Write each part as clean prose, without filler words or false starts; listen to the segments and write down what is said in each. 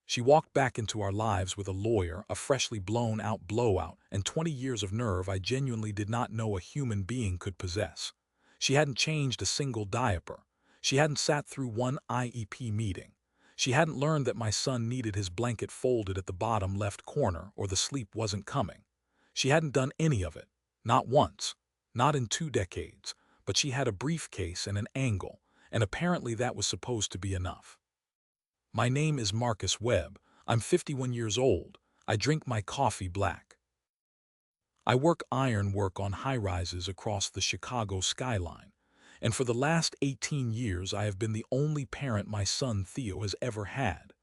She walked back into our lives with a lawyer, a freshly blown-out blowout, and 20 years of nerve I genuinely did not know a human being could possess. She hadn't changed a single diaper. She hadn't sat through one IEP meeting. She hadn't learned that my son needed his blanket folded at the bottom left corner or the sleep wasn't coming. She hadn't done any of it. Not once. Not in 2 decades. But she had a briefcase and an angle, and apparently that was supposed to be enough. My name is Marcus Webb. I'm 51 years old. I drink my coffee black. I work iron work on high-rises across the Chicago skyline, and for the last 18 years I have been the only parent my son Theo has ever had.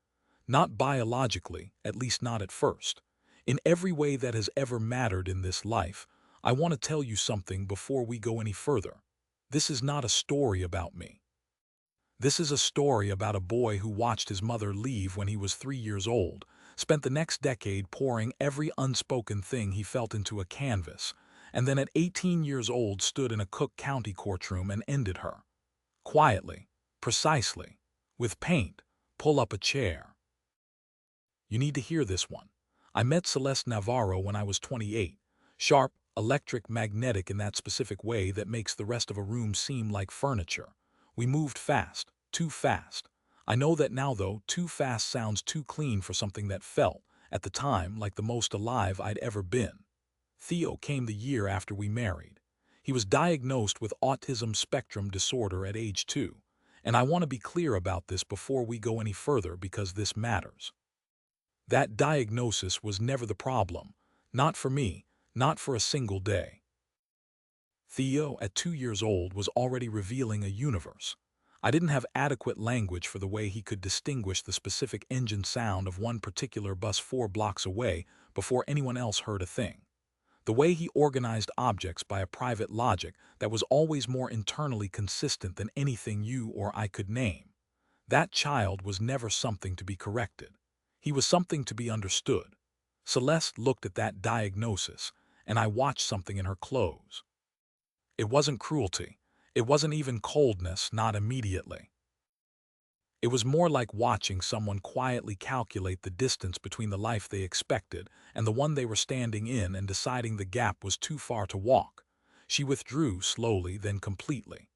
Not biologically, at least not at first. In every way that has ever mattered in this life, I want to tell you something before we go any further. This is not a story about me. This is a story about a boy who watched his mother leave when he was 3 years old, spent the next decade pouring every unspoken thing he felt into a canvas, and then at 18 years old stood in a Cook County courtroom and ended her. Quietly, precisely, with paint, pull up a chair. You need to hear this one. I met Celeste Navarro when I was 28, sharp, electric, magnetic in that specific way that makes the rest of a room seem like furniture. We moved fast, too fast. I know that now though, too fast sounds too clean for something that felt, at the time, like the most alive I'd ever been. Theo came the year after we married. He was diagnosed with autism spectrum disorder at age 2, and I want to be clear about this before we go any further because this matters. That diagnosis was never the problem, not for me, not for a single day. Theo, at 2 years old, was already revealing a universe. I didn't have adequate language for the way he could distinguish the specific engine sound of one particular bus 4 blocks away before anyone else heard a thing. The way he organized objects by a private logic that was always more internally consistent than anything you or I could name. That child was never something to be corrected. He was something to be understood. Celeste looked at that diagnosis, and I watched something in her clothes. It wasn't cruelty. It wasn't even coldness, not immediately. It was more like watching someone quietly calculate the distance between the life they expected and the one they were standing in and deciding the gap was too far to walk. She withdrew slowly, then completely.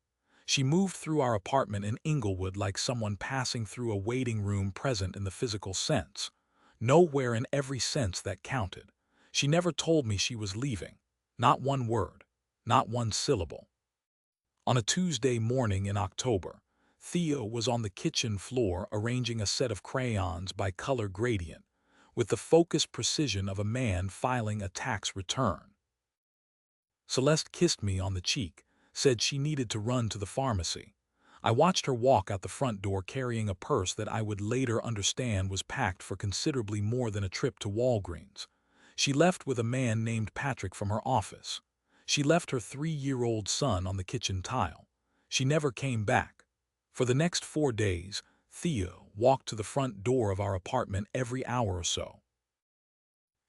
She moved through our apartment in Inglewood like someone passing through a waiting room present in the physical sense. Nowhere in every sense that counted. She never told me she was leaving. Not one word. Not one syllable. On a Tuesday morning in October, Theo was on the kitchen floor arranging a set of crayons by color gradient, with the focused precision of a man filing a tax return. Celeste kissed me on the cheek, said she needed to run to the pharmacy. I watched her walk out the front door carrying a purse that I would later understand was packed for considerably more than a trip to Walgreens. She left with a man named Patrick from her office. She left her 3-year-old son on the kitchen tile. She never came back. For the next 4 days, Theo walked to the front door of our apartment every hour or so.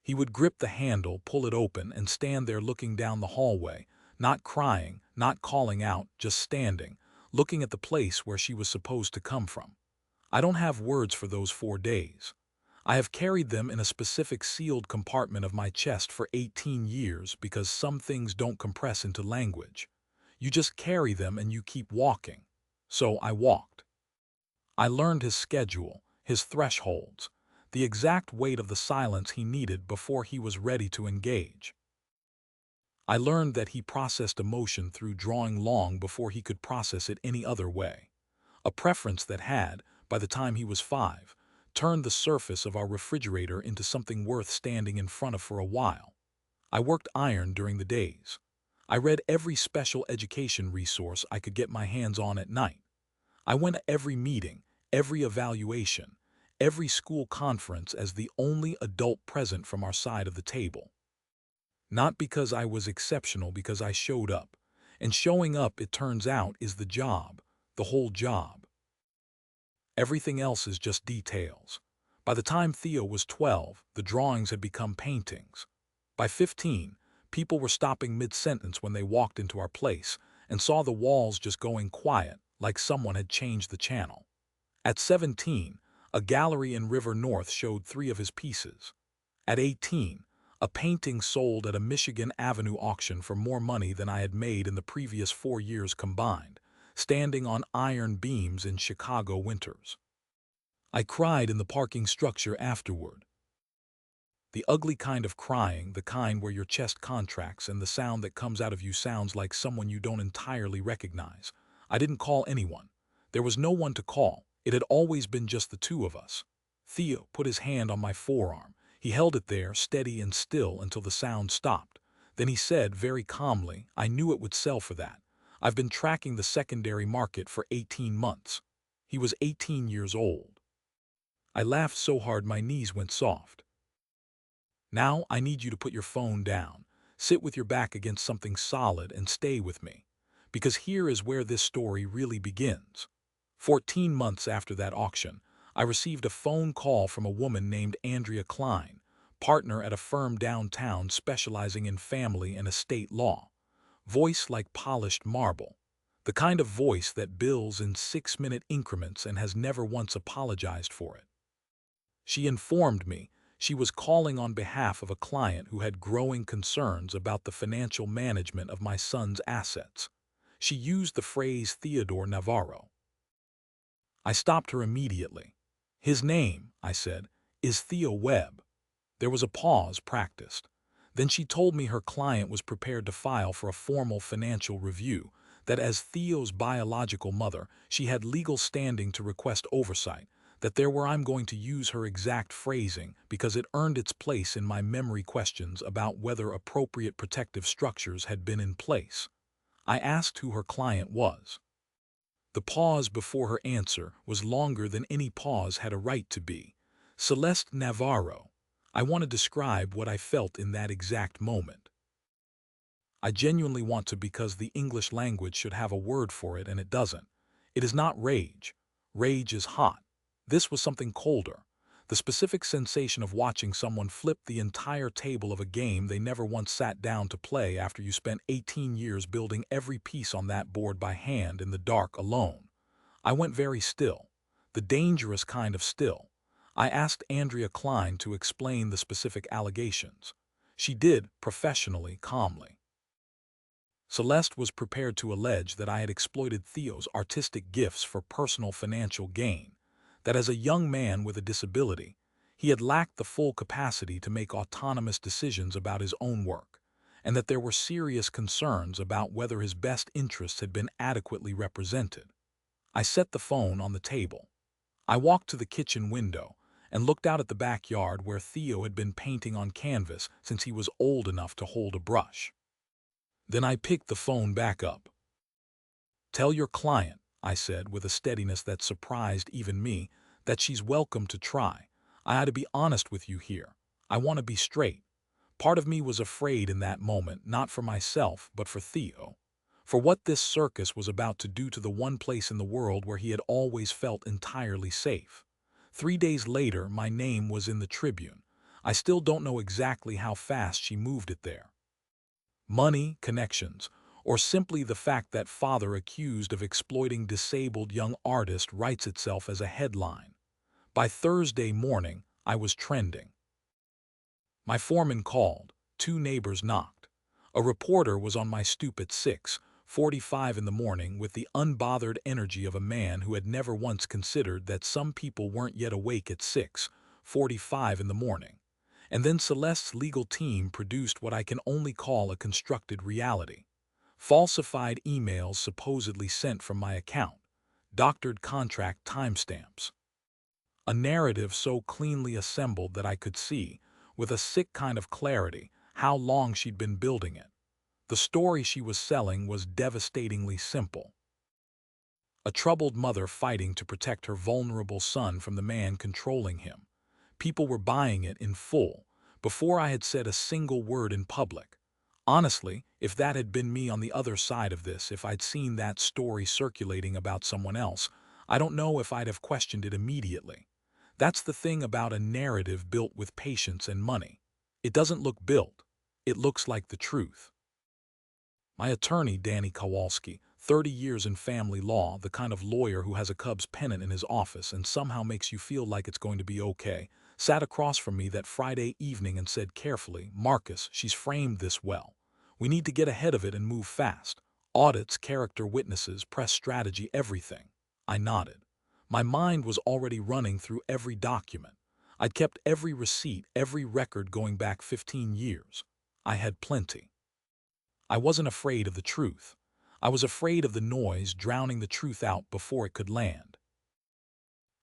He would grip the handle, pull it open, and stand there looking down the hallway, not crying, not calling out, just standing, looking at the place where she was supposed to come from. I don't have words for those 4 days. I have carried them in a specific sealed compartment of my chest for 18 years because some things don't compress into language. You just carry them and you keep walking. So I walked. I learned his schedule, his thresholds, the exact weight of the silence he needed before he was ready to engage. I learned that he processed emotion through drawing long before he could process it any other way. A preference that had, by the time he was 5, turned the surface of our refrigerator into something worth standing in front of for a while. I worked iron during the days. I read every special education resource I could get my hands on at night. I went to every meeting, every evaluation, every school conference as the only adult present from our side of the table. Not because I was exceptional, because I showed up. And showing up, it turns out, is the job, the whole job. Everything else is just details. By the time Theo was 12, the drawings had become paintings. By 15, people were stopping mid-sentence when they walked into our place and saw the walls just going quiet, like someone had changed the channel. At 17, A gallery in River North showed 3 of his pieces. At 18, a painting sold at a Michigan Avenue auction for more money than I had made in the previous 4 years combined, standing on iron beams in Chicago winters. I cried in the parking structure afterward. The ugly kind of crying, the kind where your chest contracts and the sound that comes out of you sounds like someone you don't entirely recognize. I didn't call anyone. There was no one to call. It had always been just the 2 of us. Theo put his hand on my forearm. He held it there, steady and still, until the sound stopped. Then he said very calmly, "I knew it would sell for that. I've been tracking the secondary market for 18 months. He was 18 years old. I laughed so hard my knees went soft. "Now I need you to put your phone down, sit with your back against something solid and stay with me. Because here is where this story really begins. 14 months after that auction, I received a phone call from a woman named Andrea Klein, partner at a firm downtown specializing in family and estate law. Voice like polished marble. The kind of voice that bills in 6-minute increments and has never once apologized for it. She informed me she was calling on behalf of a client who had growing concerns about the financial management of my son's assets. She used the phrase Theodore Navarro. I stopped her immediately. "His name," I said, "is Theo Webb." There was a pause practiced. Then she told me her client was prepared to file for a formal financial review, that as Theo's biological mother, she had legal standing to request oversight, that there where I'm going to use her exact phrasing because it earned its place in my memory questions about whether appropriate protective structures had been in place. I asked who her client was. The pause before her answer was longer than any pause had a right to be. Celeste Navarro. I want to describe what I felt in that exact moment. I genuinely want to because the English language should have a word for it and it doesn't. It is not rage. Rage is hot. This was something colder. The specific sensation of watching someone flip the entire table of a game they never once sat down to play after you spent 18 years building every piece on that board by hand in the dark alone. I went very still. The dangerous kind of still. I asked Andrea Klein to explain the specific allegations. She did, professionally, calmly. Celeste was prepared to allege that I had exploited Theo's artistic gifts for personal financial gain, that as a young man with a disability, he had lacked the full capacity to make autonomous decisions about his own work, and that there were serious concerns about whether his best interests had been adequately represented. I set the phone on the table. I walked to the kitchen window and looked out at the backyard where Theo had been painting on canvas since he was old enough to hold a brush. Then I picked the phone back up. "Tell your client," I said with a steadiness that surprised even me, "that she's welcome to try. I ought to be honest with you here. I want to be straight." Part of me was afraid in that moment, not for myself, but for Theo. For what this circus was about to do to the one place in the world where he had always felt entirely safe. 3 days later, my name was in the Tribune. I still don't know exactly how fast she moved it there. Money, connections, or simply the fact that father accused of exploiting disabled young artist writes itself as a headline. By Thursday morning, I was trending. My foreman called. 2 neighbors knocked. A reporter was on my stoop at 6:45 in the morning with the unbothered energy of a man who had never once considered that some people weren't yet awake at 6:45 in the morning. And then Celeste's legal team produced what I can only call a constructed reality. Falsified emails supposedly sent from my account. Doctored contract timestamps. A narrative so cleanly assembled that I could see, with a sick kind of clarity, how long she'd been building it. The story she was selling was devastatingly simple. A troubled mother fighting to protect her vulnerable son from the man controlling him. People were buying it in full, before I had said a single word in public. Honestly, if that had been me on the other side of this, if I'd seen that story circulating about someone else, I don't know if I'd have questioned it immediately. That's the thing about a narrative built with patience and money. It doesn't look built. It looks like the truth. My attorney, Danny Kowalski, 30 years in family law, the kind of lawyer who has a Cubs pennant in his office and somehow makes you feel like it's going to be okay, sat across from me that Friday evening and said carefully, "Marcus, she's framed this well. We need to get ahead of it and move fast. Audits, character witnesses, press strategy, everything." I nodded. My mind was already running through every document. I'd kept every receipt, every record going back 15 years. I had plenty. I wasn't afraid of the truth. I was afraid of the noise drowning the truth out before it could land.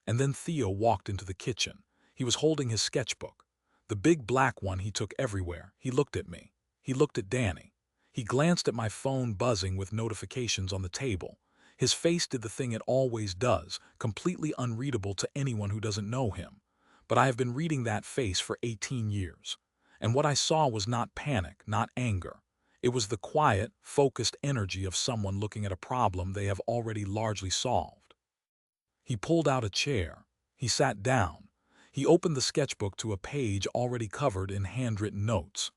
And then Theo walked into the kitchen. He was holding his sketchbook. The big black one he took everywhere. He looked at me. He looked at Danny. He glanced at my phone buzzing with notifications on the table. His face did the thing it always does, completely unreadable to anyone who doesn't know him. But I have been reading that face for 18 years. And what I saw was not panic, not anger. It was the quiet, focused energy of someone looking at a problem they have already largely solved. He pulled out a chair. He sat down. He opened the sketchbook to a page already covered in handwritten notes.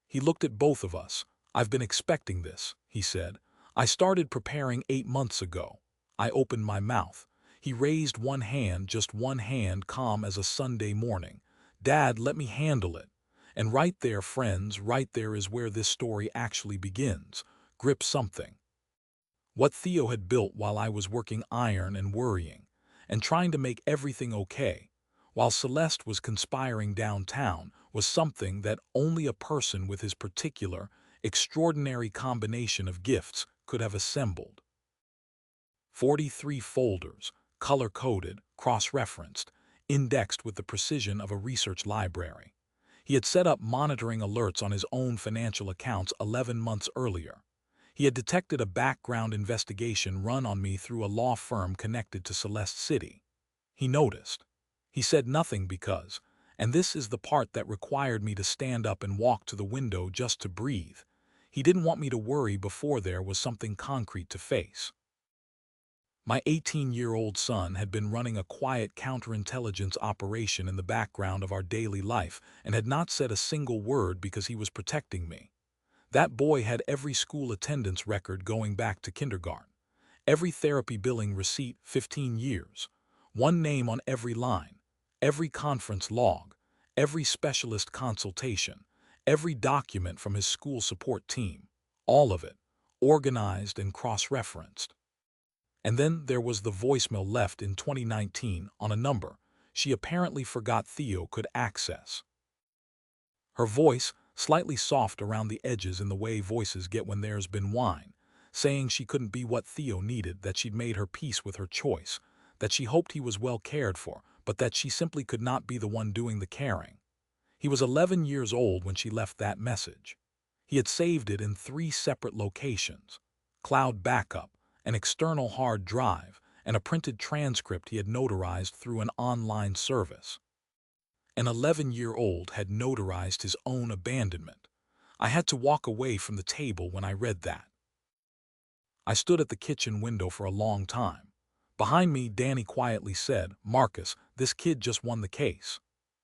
He looked at both of us. "I've been expecting this," he said. "I started preparing 8 months ago." I opened my mouth. He raised one hand, just one hand, calm as a Sunday morning. "Dad, let me handle it." And right there, friends, right there is where this story actually begins. Grip something. What Theo had built while I was working iron and worrying, and trying to make everything okay, while Celeste was conspiring downtown, was something that only a person with his particular, extraordinary combination of gifts could have assembled. 43 folders, color-coded, cross-referenced, indexed with the precision of a research library. He had set up monitoring alerts on his own financial accounts 11 months earlier. He had detected a background investigation run on me through a law firm connected to Celeste City. He noticed. He said nothing because, and this is the part that required me to stand up and walk to the window just to breathe, he didn't want me to worry before there was something concrete to face. My 18-year-old son had been running a quiet counterintelligence operation in the background of our daily life and had not said a single word because he was protecting me. That boy had every school attendance record going back to kindergarten, every therapy billing receipt 15 years, one name on every line, every conference log, every specialist consultation, every document from his school support team, all of it, organized and cross-referenced. And then there was the voicemail left in 2019 on a number she apparently forgot Theo could access. Her voice, slightly soft around the edges in the way voices get when there's been wine, saying she couldn't be what Theo needed, that she'd made her peace with her choice, that she hoped he was well cared for, but that she simply could not be the one doing the caring. He was 11 years old when she left that message. He had saved it in 3 separate locations: cloud backup, an external hard drive, and a printed transcript he had notarized through an online service. An 11-year-old had notarized his own abandonment. I had to walk away from the table when I read that. I stood at the kitchen window for a long time. Behind me, Danny quietly said, "Marcus, this kid just won the case."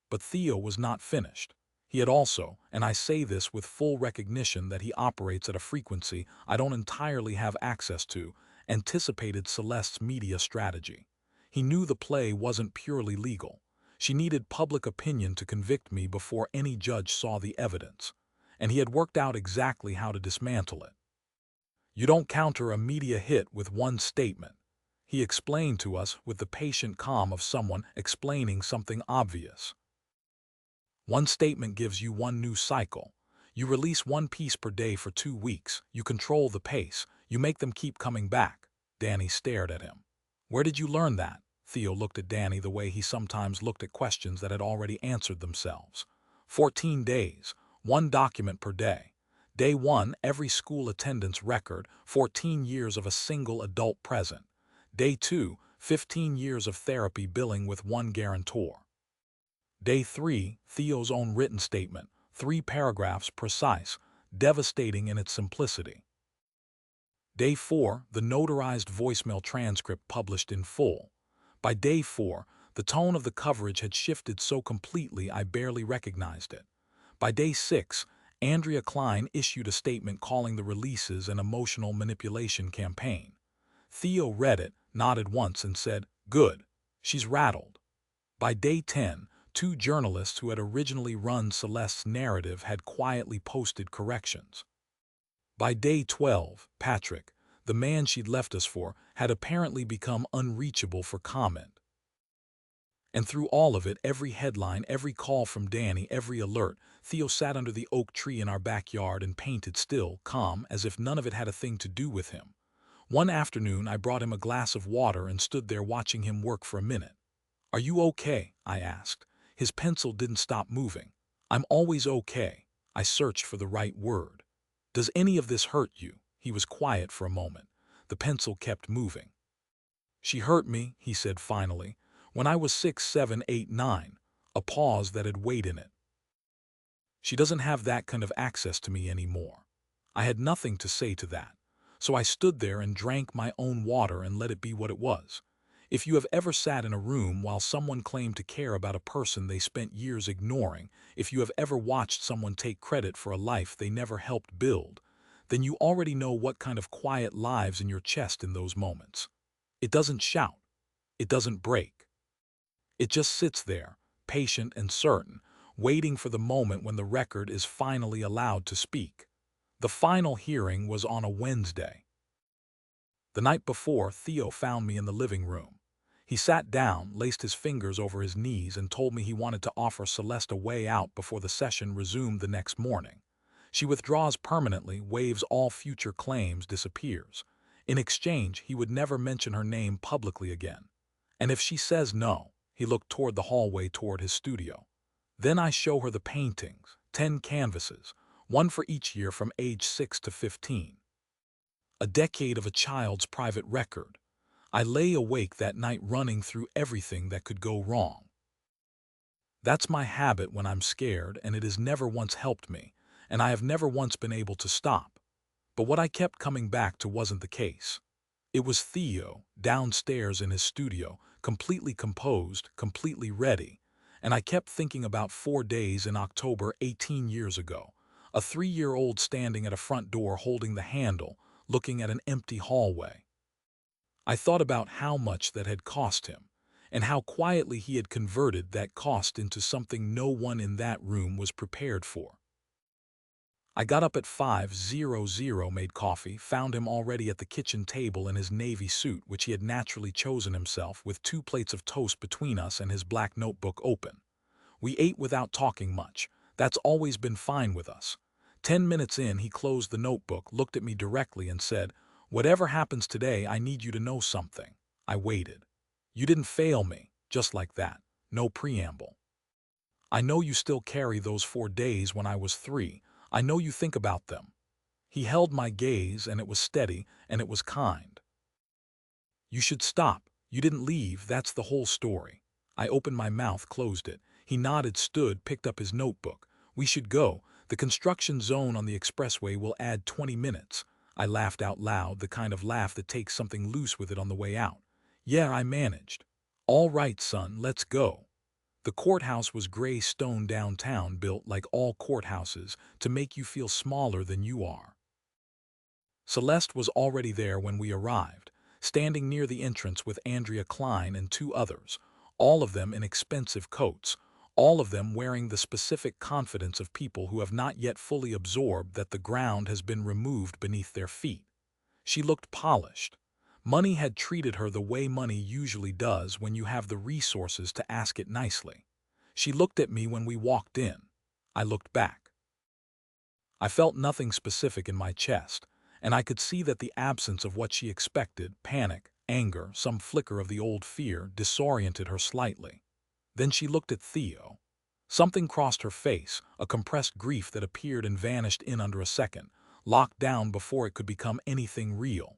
But Theo was not finished. He had also, and I say this with full recognition that he operates at a frequency I don't entirely have access to, anticipated Celeste's media strategy. He knew the play wasn't purely legal. She needed public opinion to convict me before any judge saw the evidence, and he had worked out exactly how to dismantle it. "You don't counter a media hit with one statement," he explained to us with the patient calm of someone explaining something obvious. "One statement gives you one news cycle. You release one piece per day for 2 weeks. You control the pace. You make them keep coming back." Danny stared at him. "Where did you learn that?" Theo looked at Danny the way he sometimes looked at questions that had already answered themselves. 14 days, 1 document per day. Day 1, every school attendance record, 14 years of a single adult present. Day 2, 15 years of therapy billing with 1 guarantor. Day 3, Theo's own written statement, 3 paragraphs precise, devastating in its simplicity. Day 4, the notarized voicemail transcript published in full. By day 4, the tone of the coverage had shifted so completely I barely recognized it. By day 6, Andrea Klein issued a statement calling the releases an emotional manipulation campaign. Theo read it, nodded once, and said, "Good. She's rattled." By day 10, two journalists who had originally run Celeste's narrative had quietly posted corrections. By day 12, Patrick, the man she'd left us for, had apparently become unreachable for comment. And through all of it, every headline, every call from Danny, every alert, Theo sat under the oak tree in our backyard and painted still, calm, as if none of it had a thing to do with him. One afternoon, I brought him a glass of water and stood there watching him work for a minute. "Are you okay?" I asked. His pencil didn't stop moving. "I'm always okay." I searched for the right word. "Does any of this hurt you?" He was quiet for a moment. The pencil kept moving. "She hurt me," he said finally, "when I was 6, 7, 8, 9. A pause that had weight in it. She doesn't have that kind of access to me anymore." I had nothing to say to that, so I stood there and drank my own water and let it be what it was. If you have ever sat in a room while someone claimed to care about a person they spent years ignoring, if you have ever watched someone take credit for a life they never helped build, then you already know what kind of quiet lives in your chest in those moments. It doesn't shout. It doesn't break. It just sits there, patient and certain, waiting for the moment when the record is finally allowed to speak. The final hearing was on a Wednesday. The night before, Theo found me in the living room. He sat down, laced his fingers over his knees, and told me he wanted to offer Celeste a way out before the session resumed the next morning. She withdraws permanently, waives all future claims, disappears. In exchange, he would never mention her name publicly again. And if she says no, he looked toward the hallway toward his studio. Then I show her the paintings, 10 canvases, one for each year from age 6 to 15. A decade of a child's private record. I lay awake that night running through everything that could go wrong. That's my habit when I'm scared, and it has never once helped me, and I have never once been able to stop. But what I kept coming back to wasn't the case. It was Theo, downstairs in his studio, completely composed, completely ready, and I kept thinking about 4 days in October 18 years ago, a 3-year-old standing at a front door holding the handle, looking at an empty hallway. I thought about how much that had cost him, and how quietly he had converted that cost into something no one in that room was prepared for. I got up at 5:00, made coffee, found him already at the kitchen table in his navy suit, which he had naturally chosen himself, with 2 plates of toast between us and his black notebook open. We ate without talking much. That's always been fine with us. 10 minutes in, he closed the notebook, looked at me directly, and said, "Whatever happens today, I need you to know something." I waited. "You didn't fail me," just like that. No preamble. "I know you still carry those 4 days when I was 3. I know you think about them." He held my gaze, and it was steady, and it was kind. "You should stop. You didn't leave, that's the whole story." I opened my mouth, closed it. He nodded, stood, picked up his notebook. "We should go. The construction zone on the expressway will add 20 minutes. I laughed out loud, the kind of laugh that takes something loose with it on the way out. "Yeah," I managed. "All right, son, let's go." The courthouse was gray stone downtown, built, like all courthouses, to make you feel smaller than you are. Celeste was already there when we arrived, standing near the entrance with Andrea Klein and 2 others, all of them in expensive coats, all of them wearing the specific confidence of people who have not yet fully absorbed that the ground has been removed beneath their feet. She looked polished. Money had treated her the way money usually does when you have the resources to ask it nicely. She looked at me when we walked in. I looked back. I felt nothing specific in my chest, and I could see that the absence of what she expected, panic, anger, some flicker of the old fear, disoriented her slightly. Then she looked at Theo. Something crossed her face, a compressed grief that appeared and vanished in under a second, locked down before it could become anything real.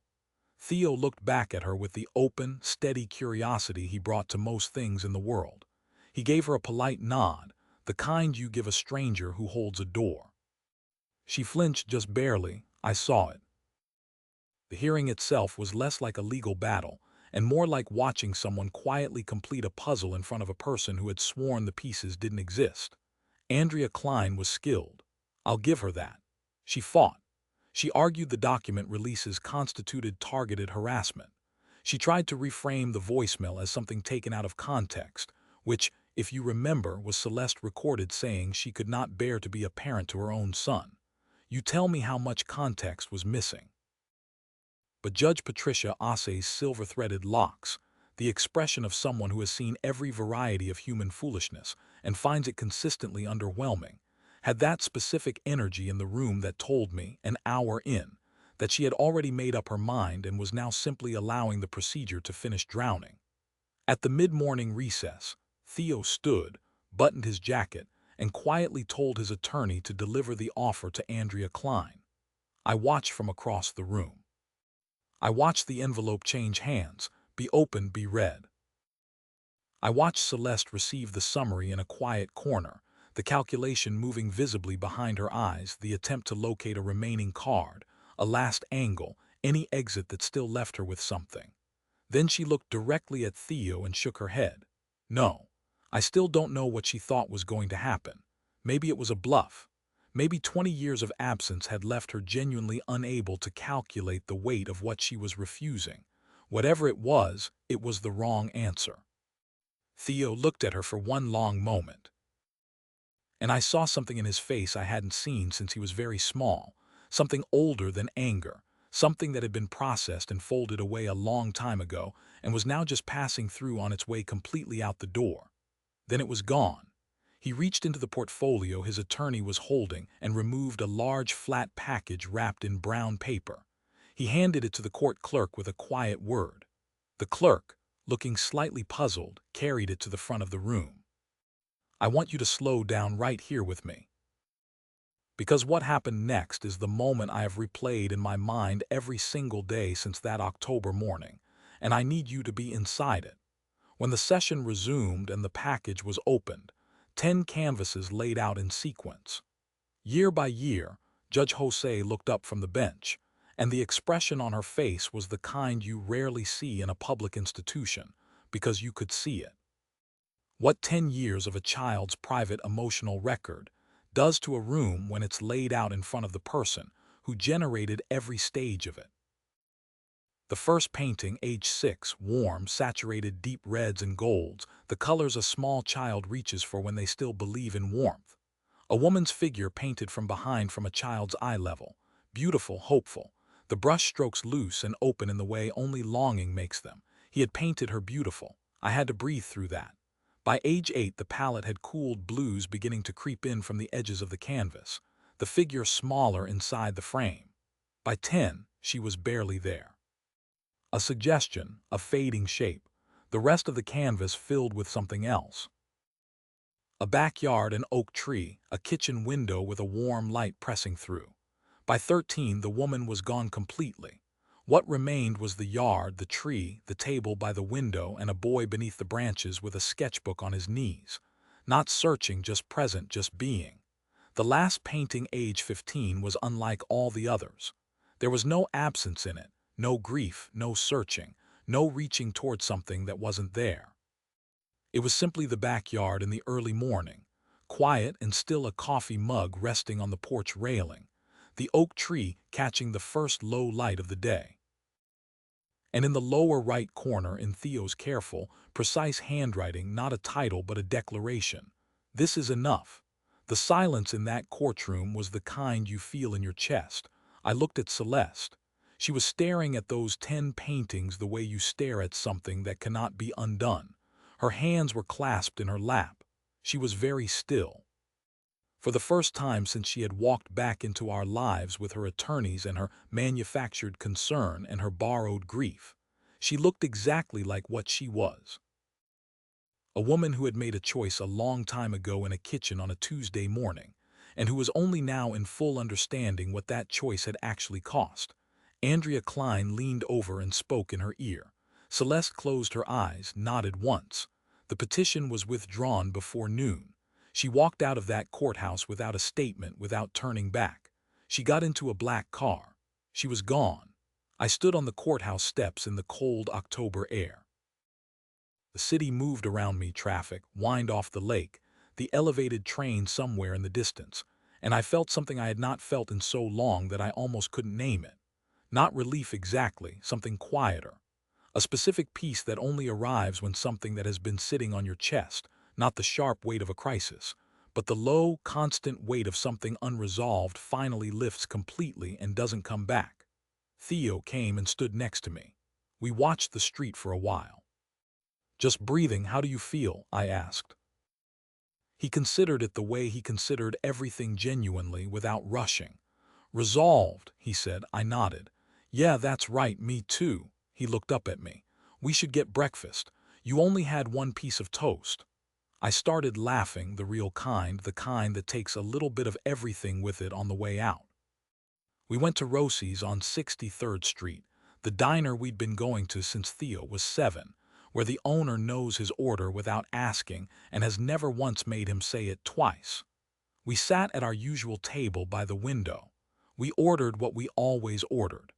Theo looked back at her with the open, steady curiosity he brought to most things in the world. He gave her a polite nod, the kind you give a stranger who holds a door. She flinched just barely. I saw it. The hearing itself was less like a legal battle, and more like watching someone quietly complete a puzzle in front of a person who had sworn the pieces didn't exist. Andrea Klein was skilled. I'll give her that. She fought. She argued the document releases constituted targeted harassment. She tried to reframe the voicemail as something taken out of context, which, if you remember, was Celeste recorded saying she could not bear to be a parent to her own son. You tell me how much context was missing. But Judge Patricia Assay's silver-threaded locks, the expression of someone who has seen every variety of human foolishness and finds it consistently underwhelming, had that specific energy in the room that told me, an hour in, that she had already made up her mind and was now simply allowing the procedure to finish drowning. At the mid-morning recess, Theo stood, buttoned his jacket, and quietly told his attorney to deliver the offer to Andrea Klein. I watched from across the room. I watched the envelope change hands, be opened, be read. I watched Celeste receive the summary in a quiet corner, the calculation moving visibly behind her eyes, the attempt to locate a remaining card, a last angle, any exit that still left her with something. Then she looked directly at Theo and shook her head. No, I still don't know what she thought was going to happen. Maybe it was a bluff. Maybe 20 years of absence had left her genuinely unable to calculate the weight of what she was refusing. Whatever it was the wrong answer. Theo looked at her for one long moment, and I saw something in his face I hadn't seen since he was very small, something older than anger, something that had been processed and folded away a long time ago and was now just passing through on its way completely out the door. Then it was gone. He reached into the portfolio his attorney was holding and removed a large flat package wrapped in brown paper. He handed it to the court clerk with a quiet word. The clerk, looking slightly puzzled, carried it to the front of the room. I want you to slow down right here with me. Because what happened next is the moment I have replayed in my mind every single day since that October morning, and I need you to be inside it. When the session resumed and the package was opened, 10 canvases laid out in sequence. Year by year, Judge Jose looked up from the bench, and the expression on her face was the kind you rarely see in a public institution, because you could see it. What 10 years of a child's private emotional record does to a room when it's laid out in front of the person who generated every stage of it. The first painting, age 6, warm, saturated deep reds and golds, the colors a small child reaches for when they still believe in warmth. A woman's figure painted from behind from a child's eye level, beautiful, hopeful, the brush strokes loose and open in the way only longing makes them. He had painted her beautiful. I had to breathe through that. By age 8, the palette had cooled blues beginning to creep in from the edges of the canvas, the figure smaller inside the frame. By 10, she was barely there. A suggestion, a fading shape, the rest of the canvas filled with something else. A backyard, an oak tree, a kitchen window with a warm light pressing through. By 13, the woman was gone completely. What remained was the yard, the tree, the table by the window, and a boy beneath the branches with a sketchbook on his knees. Not searching, just present, just being. The last painting, age 15, was unlike all the others. There was no absence in it, no grief, no searching, no reaching toward something that wasn't there. It was simply the backyard in the early morning, quiet and still, a coffee mug resting on the porch railing, the oak tree catching the first low light of the day. And in the lower right corner, in Theo's careful, precise handwriting, not a title but a declaration. This is enough. The silence in that courtroom was the kind you feel in your chest. I looked at Celeste. She was staring at those 10 paintings the way you stare at something that cannot be undone. Her hands were clasped in her lap. She was very still. For the first time since she had walked back into our lives with her attorneys and her manufactured concern and her borrowed grief, she looked exactly like what she was. A woman who had made a choice a long time ago in a kitchen on a Tuesday morning, and who was only now in full understanding what that choice had actually cost. Andrea Klein leaned over and spoke in her ear. Celeste closed her eyes, nodded once. The petition was withdrawn before noon. She walked out of that courthouse without a statement, without turning back. She got into a black car. She was gone. I stood on the courthouse steps in the cold October air. The city moved around me, traffic whined off the lake, the elevated train somewhere in the distance, and I felt something I had not felt in so long that I almost couldn't name it. Not relief exactly, something quieter. A specific peace that only arrives when something that has been sitting on your chest, not the sharp weight of a crisis, but the low, constant weight of something unresolved finally lifts completely and doesn't come back. Theo came and stood next to me. We watched the street for a while. "Just breathing, how do you feel?" I asked. He considered it the way he considered everything genuinely, without rushing. "Resolved," he said. I nodded. "Yeah, that's right, me too." He looked up at me. "We should get breakfast. You only had one piece of toast." I started laughing, the real kind, the kind that takes a little bit of everything with it on the way out. We went to Rosie's on 63rd Street, the diner we'd been going to since Theo was 7, where the owner knows his order without asking and has never once made him say it twice. We sat at our usual table by the window. We ordered what we always ordered.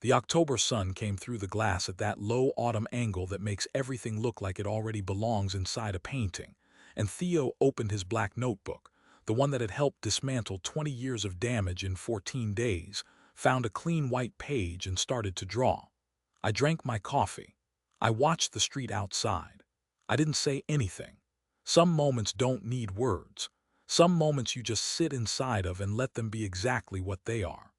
The October sun came through the glass at that low autumn angle that makes everything look like it already belongs inside a painting, and Theo opened his black notebook, the one that had helped dismantle 20 years of damage in 14 days, found a clean white page and started to draw. I drank my coffee. I watched the street outside. I didn't say anything. Some moments don't need words. Some moments you just sit inside of and let them be exactly what they are.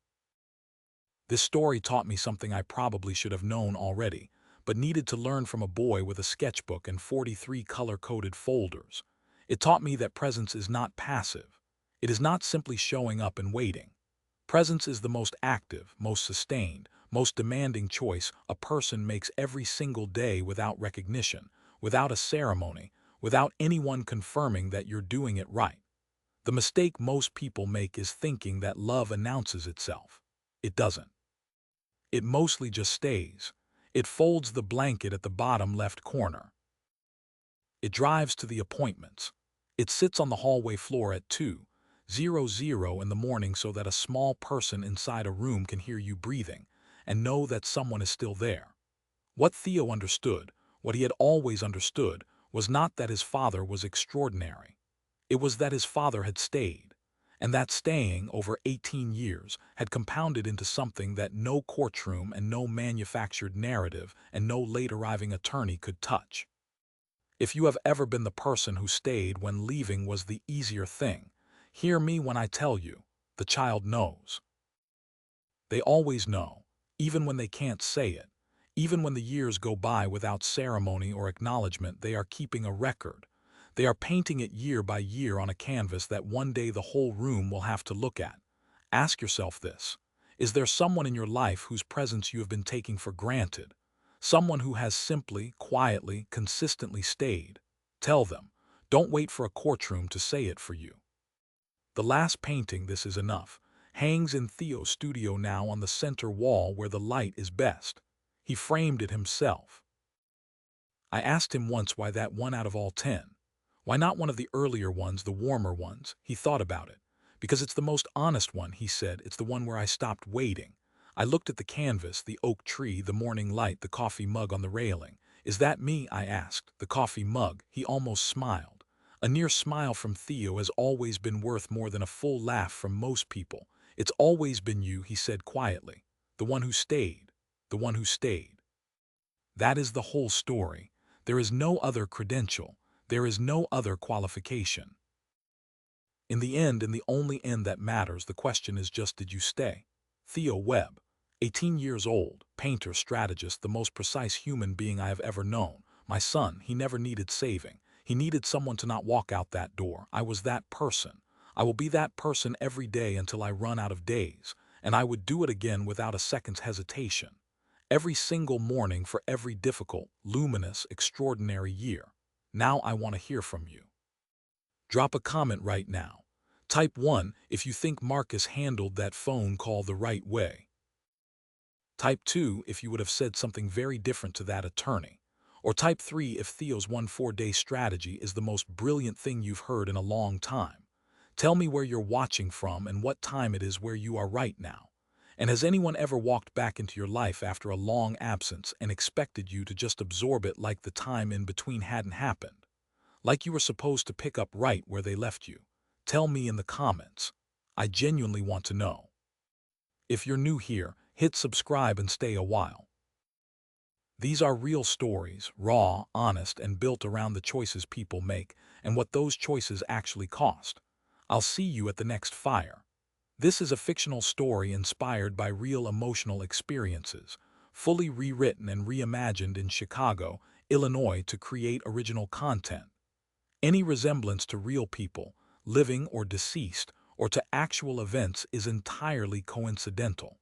This story taught me something I probably should have known already, but needed to learn from a boy with a sketchbook and 43 color-coded folders. It taught me that presence is not passive. It is not simply showing up and waiting. Presence is the most active, most sustained, most demanding choice a person makes every single day, without recognition, without a ceremony, without anyone confirming that you're doing it right. The mistake most people make is thinking that love announces itself. It doesn't. It mostly just stays. It folds the blanket at the bottom left corner. It drives to the appointments. It sits on the hallway floor at 2:00 in the morning so that a small person inside a room can hear you breathing and know that someone is still there. What Theo understood, what he had always understood, was not that his father was extraordinary. It was that his father had stayed, and that staying over 18 years had compounded into something that no courtroom and no manufactured narrative and no late-arriving attorney could touch. If you have ever been the person who stayed when leaving was the easier thing, hear me when I tell you, the child knows. They always know, even when they can't say it. Even when the years go by without ceremony or acknowledgement, they are keeping a record. They are painting it year by year on a canvas that one day the whole room will have to look at. Ask yourself this. Is there someone in your life whose presence you have been taking for granted? Someone who has simply, quietly, consistently stayed? Tell them. Don't wait for a courtroom to say it for you. The last painting, "This Is Enough," hangs in Theo's studio now on the center wall where the light is best. He framed it himself. I asked him once why that one out of all 10. Why not one of the earlier ones, the warmer ones? He thought about it. "Because it's the most honest one," he said. "It's the one where I stopped waiting." I looked at the canvas, the oak tree, the morning light, the coffee mug on the railing. "Is that me?" I asked. "The coffee mug." He almost smiled. A near smile from Theo has always been worth more than a full laugh from most people. "It's always been you," he said quietly. "The one who stayed. The one who stayed." That is the whole story. There is no other credential. There is no other qualification. In the end, and the only end that matters, the question is just, did you stay? Theo Webb, 18 years old, painter, strategist, the most precise human being I have ever known. My son, he never needed saving. He needed someone to not walk out that door. I was that person. I will be that person every day until I run out of days, and I would do it again without a second's hesitation. Every single morning for every difficult, luminous, extraordinary year. Now I want to hear from you. Drop a comment right now. Type 1 if you think Marcus handled that phone call the right way. Type 2 if you would have said something very different to that attorney. Or type 3 if Theo's 1-4-day strategy is the most brilliant thing you've heard in a long time. Tell me where you're watching from and what time it is where you are right now. And has anyone ever walked back into your life after a long absence and expected you to just absorb it like the time in between hadn't happened? Like you were supposed to pick up right where they left you? Tell me in the comments. I genuinely want to know. If you're new here, hit subscribe and stay a while. These are real stories, raw, honest, and built around the choices people make and what those choices actually cost. I'll see you at the next fire. This is a fictional story inspired by real emotional experiences, fully rewritten and reimagined in Chicago, Illinois to create original content. Any resemblance to real people, living or deceased, or to actual events is entirely coincidental.